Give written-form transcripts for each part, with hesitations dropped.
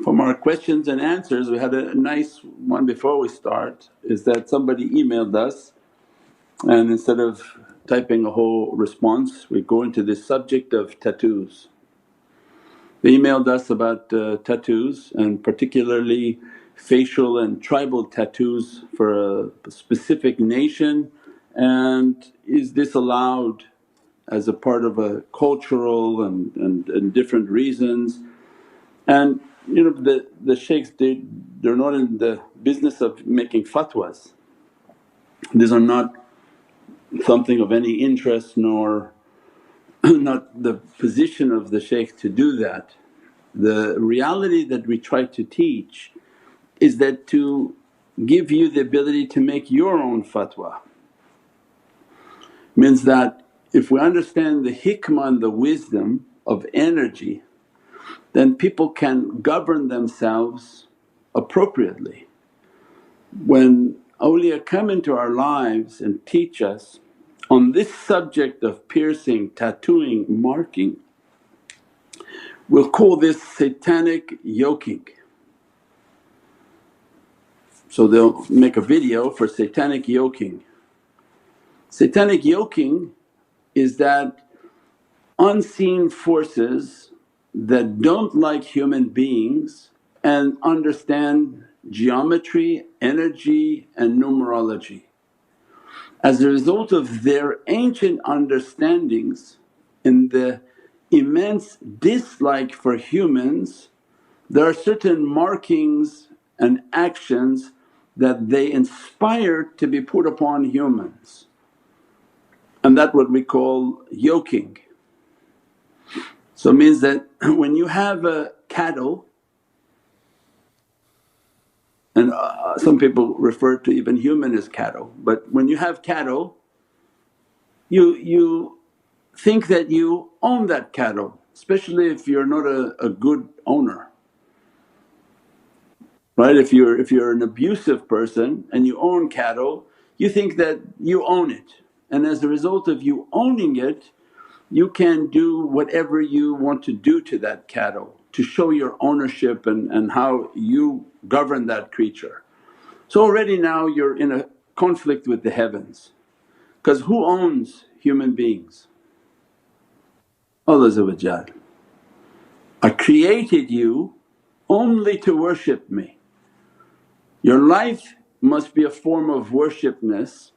From our questions and answers, we had a nice one before we start, is that somebody emailed us and instead of typing a whole response we go into this subject of tattoos. They emailed us about tattoos and particularly facial and tribal tattoos for a specific nation, and is this allowed as a part of a cultural and different reasons. And the shaykhs they're not in the business of making fatwas. These are not something of any interest nor not the position of the shaykh to do that. The reality that we try to teach is that to give you the ability to make your own fatwa. Means that if we understand the hikmah and the wisdom of energy, then people can govern themselves appropriately. When awliya come into our lives and teach us on this subject of piercing, tattooing, marking, we'll call this satanic yoking. So they'll make a video for satanic yoking. Satanic yoking is that unseen forces that don't like human beings and understand geometry, energy and numerology. As a result of their ancient understandings and the immense dislike for humans, there are certain markings and actions that they inspire to be put upon humans, and that's what we call yoking. So it means that when you have a cattle, and some people refer to even human as cattle, but when you have cattle you think that you own that cattle, especially if you're not a good owner, right? If you're an abusive person and you own cattle, you think that you own it, and as a result of you owning it you can do whatever you want to do to that cattle to show your ownership and how you govern that creature. So already now you're in a conflict with the heavens, because who owns human beings? Allah. I created you only to worship me. Your life must be a form of worshipness,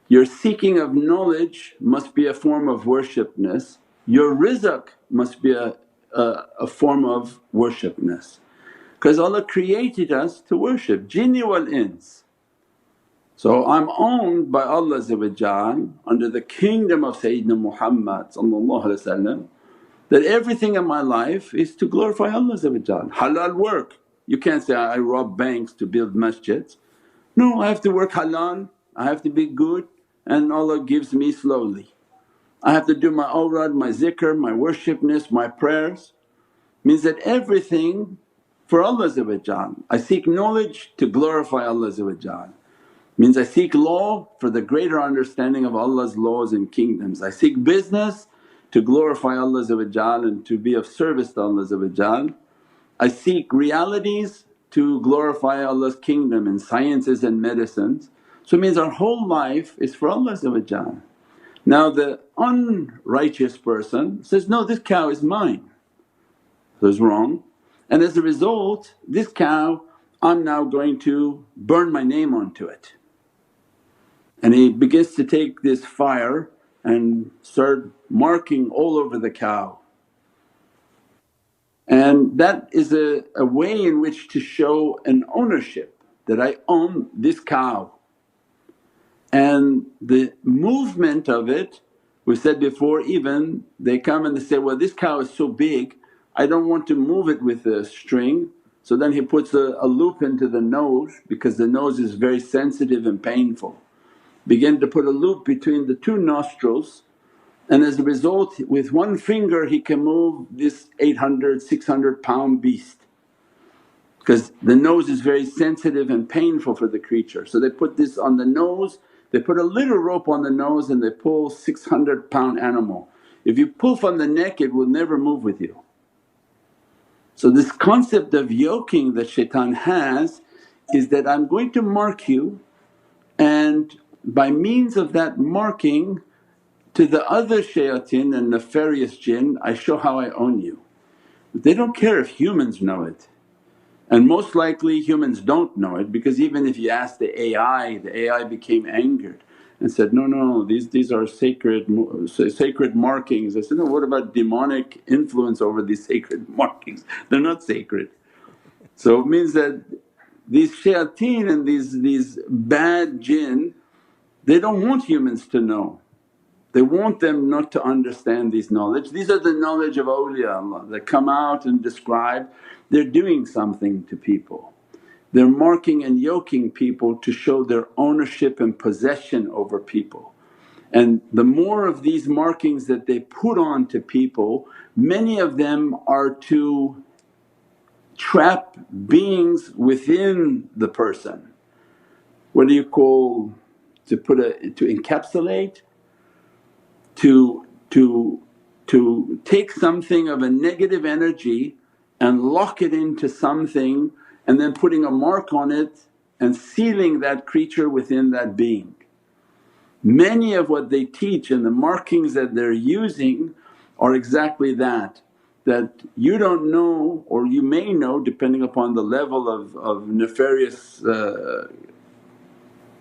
your seeking of knowledge must be a form of worshipness, your rizq must be a form of worshipness. Because Allah created us to worship, jinni wal ins. So I'm owned by Allah under the kingdom of Sayyidina Muhammad, that everything in my life is to glorify Allah. Halal work. You can't say, I rob banks to build masjids. No, I have to work halal, I have to be good and Allah gives me slowly. I have to do my awrad, my zikr, my worshipness, my prayers. Means that everything for Allah. I seek knowledge to glorify Allah. Means I seek law for the greater understanding of Allah's laws and kingdoms. I seek business to glorify Allah and to be of service to Allah. I seek realities to glorify Allah's kingdom in sciences and medicines. So it means our whole life is for Allah. Now the unrighteous person says, no, this cow is mine, so it's wrong, and as a result this cow I'm now going to burn my name onto it. And he begins to take this fire and start marking all over the cow. And that is a way in which to show an ownership, that I own this cow. And the movement of it, we said before, even they come and they say, well this cow is so big I don't want to move it with a string. So then he puts a loop into the nose because the nose is very sensitive and painful. Begin to put a loop between the two nostrils, and as a result with one finger he can move this 800, 600 pound beast. because the nose is very sensitive and painful for the creature. So they put this on the nose, they put a little rope on the nose and they pull 600-pound animal. If you pull from the neck it will never move with you. So this concept of yoking that shaitan has is that I'm going to mark you, and by means of that marking to the other shayateen and nefarious jinn I show how I own you. They don't care if humans know it, and most likely humans don't know it, because even if you ask the AI became angered and said, no, these are sacred markings. I said, no, what about demonic influence over these sacred markings? They're not sacred. So it means that these shayateen and these bad jinn, they don't want humans to know. They want them not to understand these knowledge. These are the knowledge of awliyaullah that come out and describe they're doing something to people. They're marking and yoking people to show their ownership and possession over people. And the more of these markings that they put on to people, many of them are to trap beings within the person. What do you call, to encapsulate? To take something of a negative energy and lock it into something and then putting a mark on it and sealing that creature within that being. Many of what they teach and the markings that they're using are exactly that you don't know or you may know depending upon the level of nefarious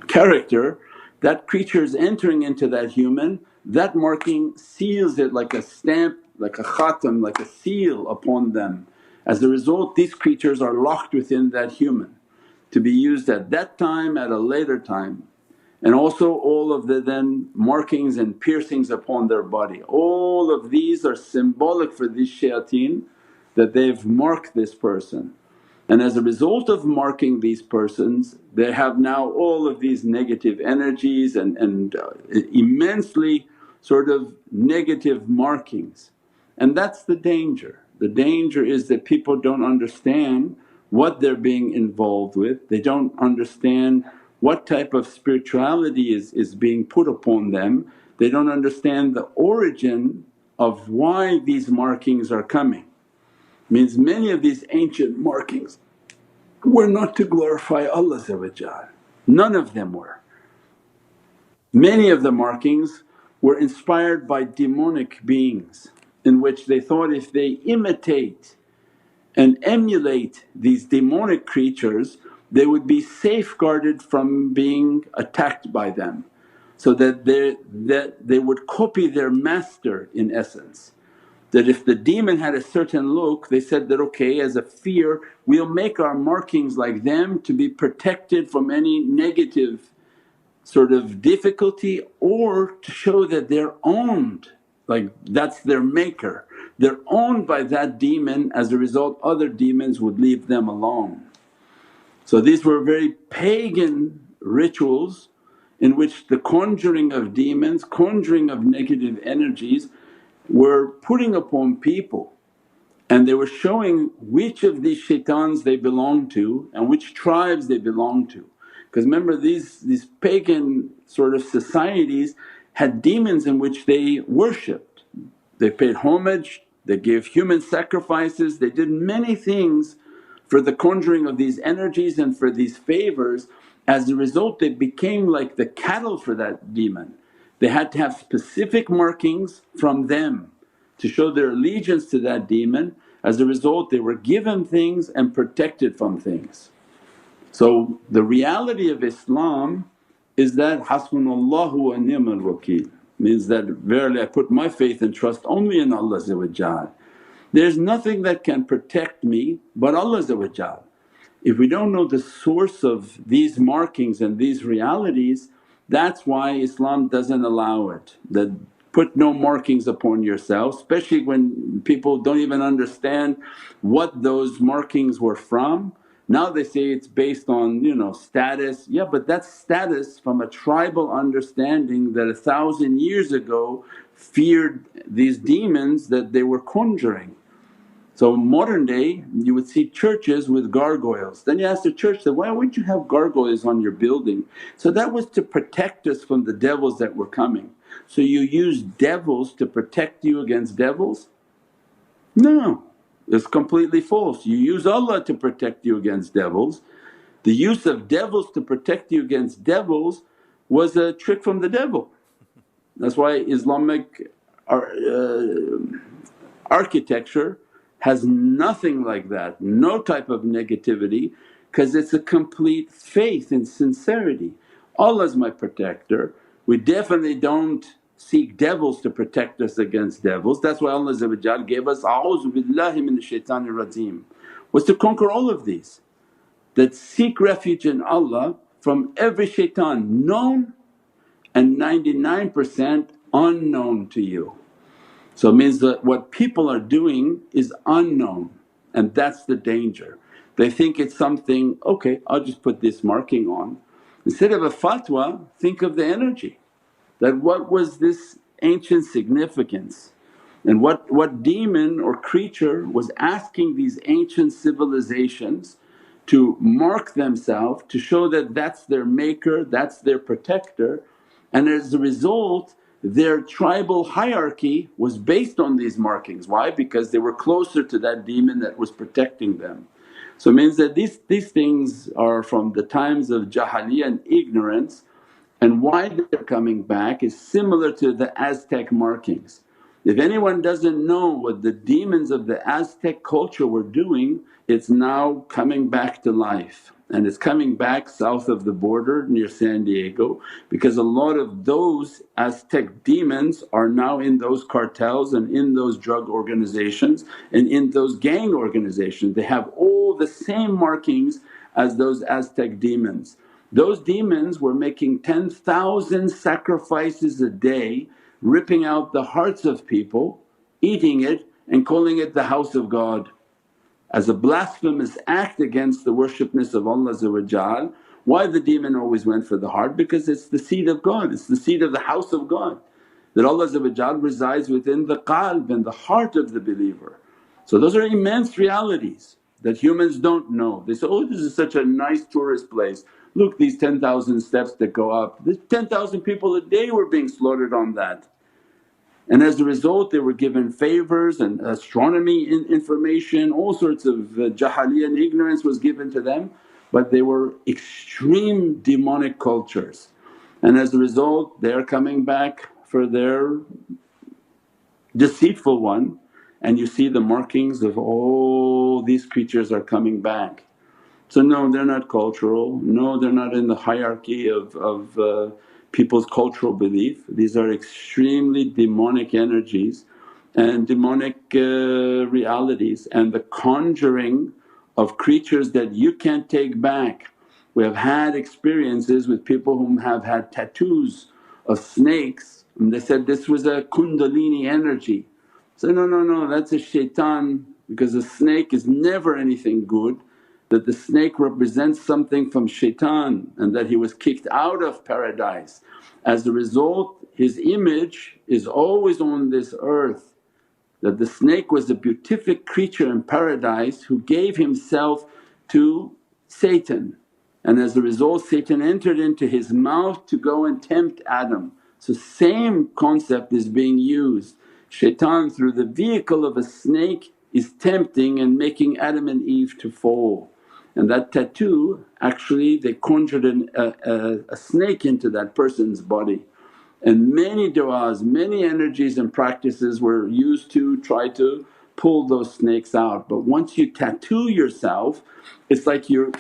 character, that creature is entering into that human, that marking seals it like a stamp, like a khatam, like a seal upon them. As a result these creatures are locked within that human to be used at that time, at a later time. And also all of the then markings and piercings upon their body. All of these are symbolic for these shayateen that they've marked this person. And as a result of marking these persons they have now all of these negative energies and immensely sort of negative markings. And that's the danger. The danger is that people don't understand what they're being involved with, they don't understand what type of spirituality is being put upon them, they don't understand the origin of why these markings are coming. Means many of these ancient markings were not to glorify Allah, none of them were. Many of the markings were inspired by demonic beings in which they thought if they imitate and emulate these demonic creatures they would be safeguarded from being attacked by them, so that they would copy their master in essence. That if the demon had a certain look they said that, okay, as a fear we'll make our markings like them to be protected from any negative sort of difficulty, or to show that they're owned, like that's their maker. They're owned by that demon, as a result other demons would leave them alone. So these were very pagan rituals in which the conjuring of demons, conjuring of negative energies were putting upon people, and they were showing which of these shaitans they belong to and which tribes they belong to. Because remember these pagan sort of societies had demons in which they worshipped, they paid homage, they gave human sacrifices, they did many things for the conjuring of these energies and for these favours. As a result they became like the cattle for that demon. They had to have specific markings from them to show their allegiance to that demon. As a result they were given things and protected from things. So the reality of Islam is that hasbunallahu wa ni'mal wakeel, means that verily I put my faith and trust only in Allah. There's nothing that can protect me but Allah. If we don't know the source of these markings and these realities, that's why Islam doesn't allow it. That put no markings upon yourself, especially when people don't even understand what those markings were from. Now they say it's based on status. Yeah, but that's status from a tribal understanding that 1,000 years ago feared these demons that they were conjuring. So modern day you would see churches with gargoyles. Then you ask the church that, why would you have gargoyles on your building? So that was to protect us from the devils that were coming. So you use devils to protect you against devils? No, it's completely false. You use Allah to protect you against devils. The use of devils to protect you against devils was a trick from the devil. That's why Islamic architecture has nothing like that, no type of negativity, because it's a complete faith and sincerity. Allah's my protector. We definitely don't seek devils to protect us against devils. That's why Allah gave us, A'udhu billahi minash shaitanir rajeem, was to conquer all of these. That seek refuge in Allah from every shaitan known and 99% unknown to you. So it means that what people are doing is unknown, and that's the danger. They think it's something, okay I'll just put this marking on. Instead of a fatwa, think of the energy, that what was this ancient significance and what demon or creature was asking these ancient civilizations to mark themselves to show that that's their maker, that's their protector, and as a result their tribal hierarchy was based on these markings. Why? Because they were closer to that demon that was protecting them. So it means that these things are from the times of jahiliyyah and ignorance, and why they're coming back is similar to the Aztec markings. If anyone doesn't know what the demons of the Aztec culture were doing, it's now coming back to life, and it's coming back south of the border near San Diego, because a lot of those Aztec demons are now in those cartels and in those drug organizations and in those gang organizations. They have all the same markings as those Aztec demons. Those demons were making 10,000 sacrifices a day, ripping out the hearts of people, eating it and calling it the house of God. As a blasphemous act against the worshipness of Allah. Why the demon always went for the heart? Because it's the seat of God, it's the seat of the house of God, that Allah resides within the qalb and the heart of the believer. So those are immense realities that humans don't know. They say, oh this is such a nice tourist place, look these 10,000 steps that go up, there's 10,000 people a day were being slaughtered on that. And as a result they were given favours and astronomy information, all sorts of jahiliyyah and ignorance was given to them, but they were extreme demonic cultures. And as a result they are coming back for their deceitful one, and you see the markings of all these creatures are coming back. So no, they're not cultural, no they're not in the hierarchy of people's cultural belief. These are extremely demonic energies and demonic realities, and the conjuring of creatures that you can't take back. We have had experiences with people whom have had tattoos of snakes, and they said this was a kundalini energy. So no, that's a shaitan, because a snake is never anything good, that the snake represents something from shaitan and that he was kicked out of paradise. As a result his image is always on this earth, that the snake was a beatific creature in paradise who gave himself to Satan, and as a result Satan entered into his mouth to go and tempt Adam. So same concept is being used. Shaitan through the vehicle of a snake is tempting and making Adam and Eve to fall. And that tattoo actually they conjured a snake into that person's body. And many du'as, many energies and practices were used to try to pull those snakes out. But once you tattoo yourself, it's like you're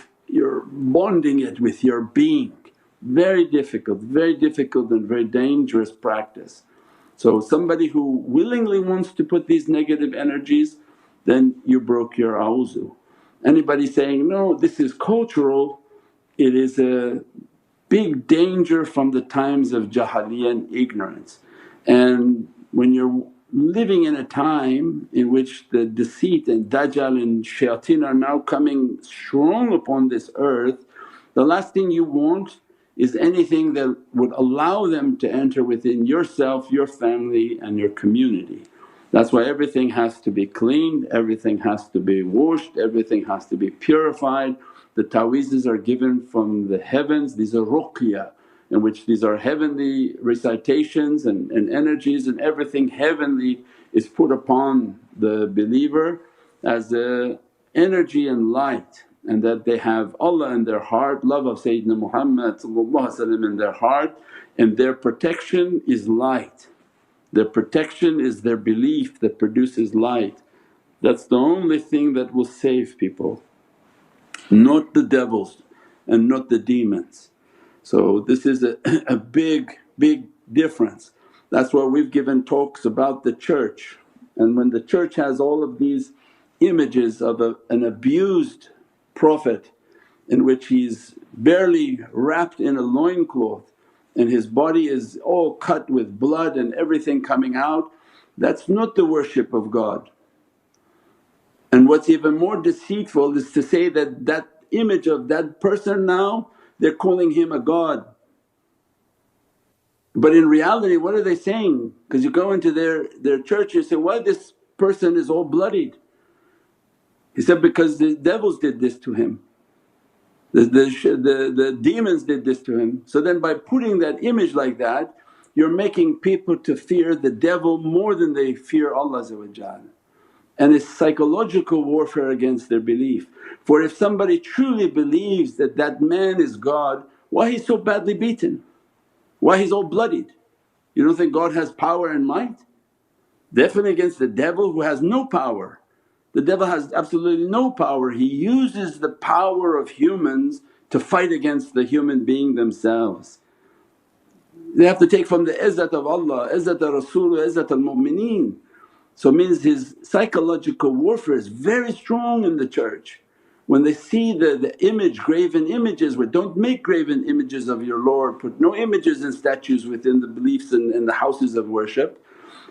bonding it with your being. Very difficult and very dangerous practice. So somebody who willingly wants to put these negative energies, then you broke your awzu. Anybody saying, no this is cultural, it is a big danger from the times of jahiliyyah and ignorance. And when you're living in a time in which the deceit and dajjal and shayateen are now coming strong upon this earth, the last thing you want is anything that would allow them to enter within yourself, your family and your community. That's why everything has to be cleaned, everything has to be washed, everything has to be purified. The ta'weezes are given from the heavens, these are ruqya, in which these are heavenly recitations and energies, and everything heavenly is put upon the believer as a energy and light, and that they have Allah in their heart, love of Sayyidina Muhammad in their heart, and their protection is light. Their protection is their belief that produces light. That's the only thing that will save people, not the devils and not the demons. So this is a big difference. That's why we've given talks about the church, and when the church has all of these images of an abused Prophet in which he's barely wrapped in a loincloth and his body is all cut with blood and everything coming out, that's not the worship of God. And what's even more deceitful is to say that that image of that person now they're calling him a god. But in reality what are they saying? Because you go into their church, you say, why this person is all bloodied? He said, because the devils did this to him. The demons did this to him. So then by putting that image like that, you're making people to fear the devil more than they fear Allah, and it's psychological warfare against their belief. For if somebody truly believes that that man is God, why he's so badly beaten? Why he's all bloodied? You don't think God has power and might? Definitely against the devil who has no power. The devil has absolutely no power, he uses the power of humans to fight against the human being themselves. They have to take from the izzat of Allah, izzat of Rasul, izzat al mu'mineen. So it means his psychological warfare is very strong in the church. When they see the image, graven images, where don't make graven images of your Lord, put no images and statues within the beliefs and the houses of worship.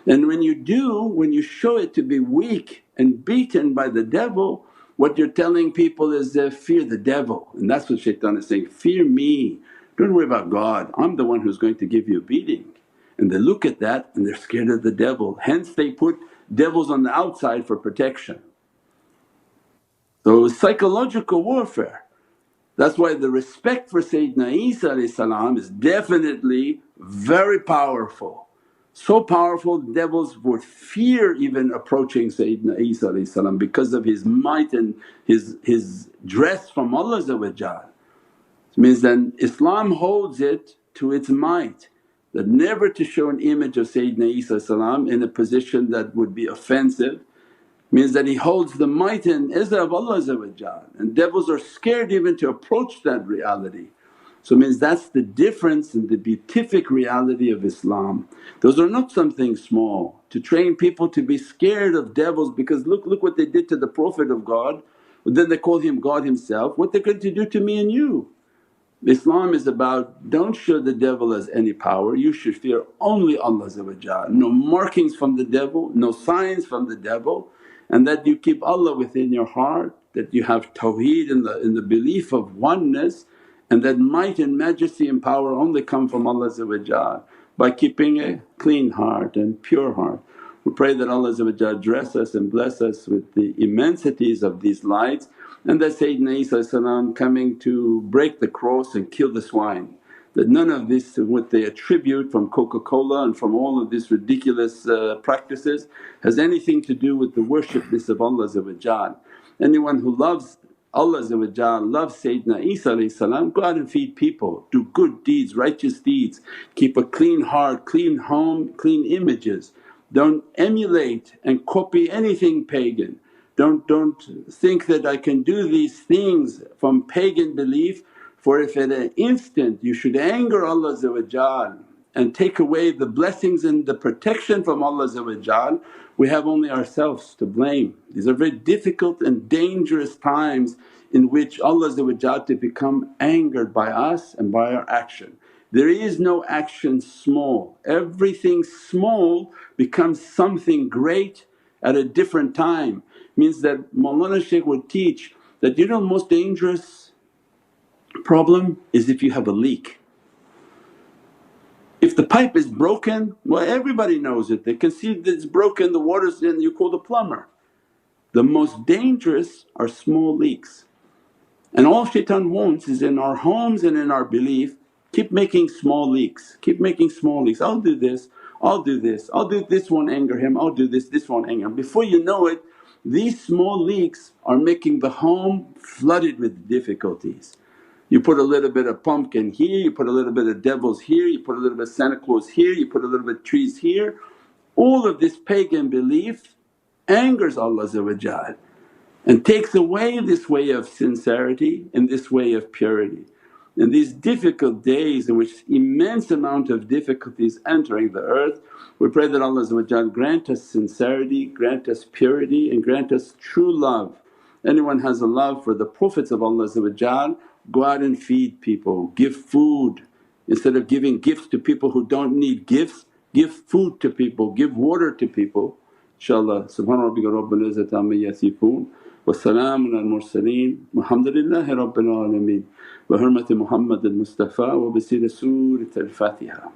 And when you do, when you show it to be weak and beaten by the devil, what you're telling people is fear the devil, and that's what shaitan is saying, fear me, don't worry about God, I'm the one who's going to give you a beating. And they look at that and they're scared of the devil, hence they put devils on the outside for protection. So psychological warfare. That's why the respect for Sayyidina Isa is definitely very powerful. So powerful devils would fear even approaching Sayyidina Isa because of his might and his dress from Allah. It means then Islam holds it to its might that never to show an image of Sayyidina Isa in a position that would be offensive. Means that he holds the might and izzah of Allah, and devils are scared even to approach that reality. So it means that's the difference in the beatific reality of Islam. Those are not something small, to train people to be scared of devils because look what they did to the Prophet of God, then they call him God himself, what they're going to do to me and you. Islam is about, don't show the devil as any power, you should fear only Allah, no markings from the devil, no signs from the devil, and that you keep Allah within your heart, that you have tawheed in the belief of oneness, and that might and majesty and power only come from Allah by keeping a clean heart and pure heart. We pray that Allah dress us and bless us with the immensities of these lights, and that Sayyidina Isa coming to break the cross and kill the swine. That none of this what they attribute from Coca-Cola and from all of these ridiculous practices has anything to do with the worshipness of Allah. Anyone who loves Allah, loves Sayyidina Isa, go out and feed people, do good deeds, righteous deeds, keep a clean heart, clean home, clean images. Don't emulate and copy anything pagan. Don't think that I can do these things from pagan belief, for if at an instant you should anger Allah and take away the blessings and the protection from Allah, we have only ourselves to blame. These are very difficult and dangerous times in which Allah to become angered by us and by our action. There is no action small, everything small becomes something great at a different time. Means that Mawlana Shaykh would teach that most dangerous problem is if you have a leak. If the pipe is broken, well everybody knows it, they can see that it's broken, the water's in, you call the plumber. The most dangerous are small leaks. And all shaitan wants is in our homes and in our belief, keep making small leaks, keep making small leaks. I'll do this, I'll do this, I'll do this, won't anger him, I'll do this won't anger him. Before you know it, these small leaks are making the home flooded with difficulties. You put a little bit of pumpkin here, you put a little bit of devils here, you put a little bit of Santa Claus here, you put a little bit of trees here. All of this pagan belief angers Allah and takes away this way of sincerity and this way of purity. In these difficult days in which immense amount of difficulties entering the earth, we pray that Allah grant us sincerity, grant us purity and grant us true love. Anyone has a love for the Prophets of Allah, go out and feed people, give food. Instead of giving gifts to people who don't need gifts, give food to people, give water to people. InshaAllah. Subhana rabbika rabbil izzati amma yasifoon wa salaamun al mursaleen walhamdulillahi rabbil alameen bi hurmati Muhammad al Mustafa wa bi siri Surat al-Fatiha.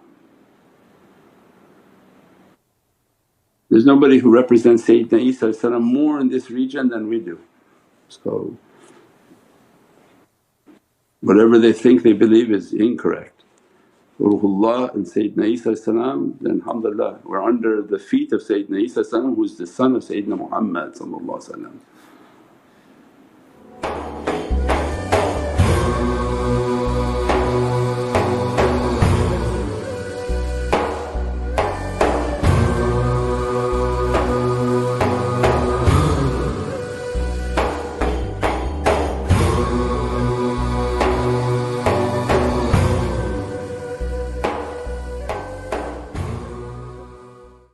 There's nobody who represents Sayyidina Isa more in this region than we do. So whatever they think they believe is incorrect. Ruhullah and Sayyidina Isa, then alhamdulillah we're under the feet of Sayyidina Isa who's the son of Sayyidina Muhammad.